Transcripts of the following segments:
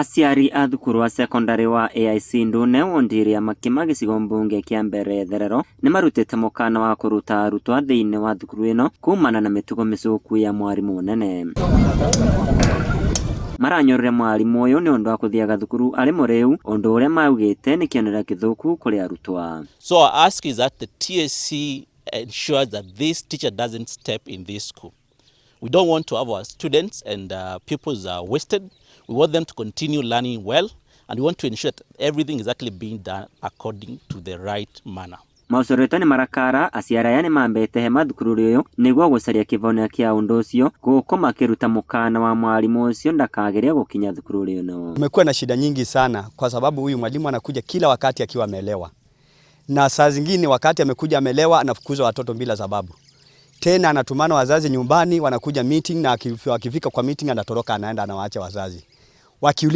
Aciari a thukuru wa secondary wa AIC Ndune wondiria makima gicigo mbunge kia mbere Therero ni marutite mukana wa kuruta arutwo thiini wa thukuru ino kumana na mitugo micuku ya mwarimu munene. Maranyorire mwarimu uyu ni undu wa kuthiaga thukuru ari muriu undu uria maugite ni kionera kithuku kuri arutwa. So our ask is that the TSC ensures that this teacher doesn't step in this school. We don't want to have our students and pupils wasted. We want them to continue learning well, and we want to ensure that everything is actually being done according to the right manner. Mausoreto ni marakara aciara yani mambete hema thukuru uyu niguo gucaria kivonea kia undu ucio guko makiruta mukana wa mwalimu ucio ndakageria gukinya thukuru uyu no. Tumekuwa na shida nyingi sana kwa sababu huyu mwalimu anakuja kila wakati akiwa amelewa. Na saa zingine wakati amekuja amelewa anafukuza watoto bila sababu. Tena anatumana wazazi nyumbani wanakuja meeting na akifika kwa meeting anatoroka anaenda anawaacha wazazi.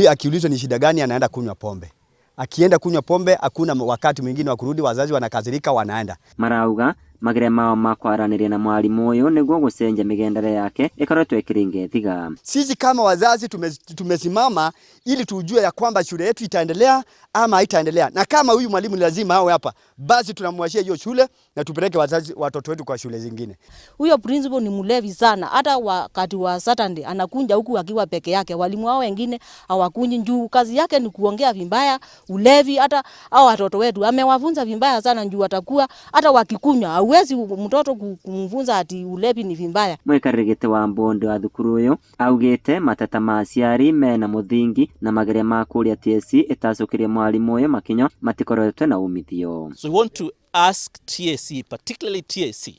Akiulizwa ni shida gani anaenda kunywa pombe. Akienda kunywa pombe hakuna wakati mwingine wa kurudi wazazi wanakazirika wanaenda. Marauga magere mao makwaraniria na mwalimu uyu niguo gucenja migendere yake ikorotwe ikiringe thiga. Sisi kama wazazi tumesimama ili tujue ya kwamba shule yetu itaendelea ama haitaendelea. Na kama huyu mwalimu lazima awe hapa, basi tunamwachia hiyo shule na tupeleke watoto wetu kwa shule zingine. Huyo principal ni mlevi sana. Hata wakati wa Saturday anakunja huku akiwa peke yake. Walimu wao wengine hawakunji juu kazi yake ni kuongea vibaya, ulevi. Hata hao watoto wetu amewafunza vibaya sana juu watakuwa hata wakikunywa hauwezi mtoto kumfunza ati ulevi ni vibaya. Mwikarigite wa mbondo wa thukuru uyu augite matata ma aciari mena muthingi na magere ma kuria TSC itacukirie mwalimu uyu makinyo matikorotwe na umithio. So we want to ask TSC, particularly TSC,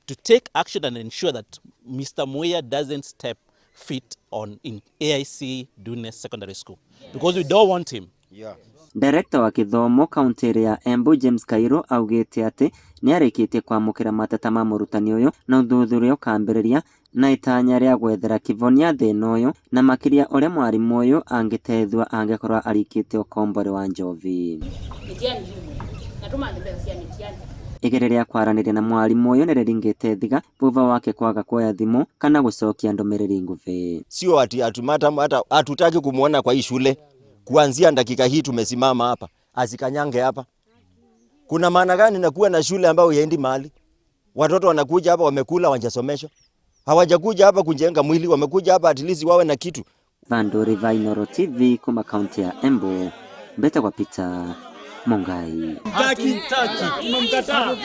to take action and ensure that Mr. Muya doesn't step feet in AIC Ndune Secondary School, because we don't want him. Yeah. Director wa kithomo kaunti ya Embu James Kairo augite ati ni arikitie kwamukira matata ma murutani uyu na uthuthuria ukambiriria na itanya ria gwethera kivonia thina uyu na makiria uria mwarimu uyu angitethwa angekorwa arikitie ukombore wa njovi. Igereria kwaraniria na mwarimu uyu ni riringite thiga thutha wake kwaga kuoya thimu kana gucokia ndomereri nguvi. Sio ati atumata hata hatutaki kumuona kwa hii shule. Kuanzia dakika hii tumesimama hapa, asikanyange hapa. Kuna maana gani na kuwa na shule ambayo yaendi mahali? Watoto wanakuja hapa wamekula wanjasomeshwa. Hawajakuja hapa kujenga mwili, wamekuja hapa at least wawe na kitu. Vandori Vainoro TV kuma kaunti ya Embu. Mbeta kwa Peter Mongai. Taki. Tumemkataa.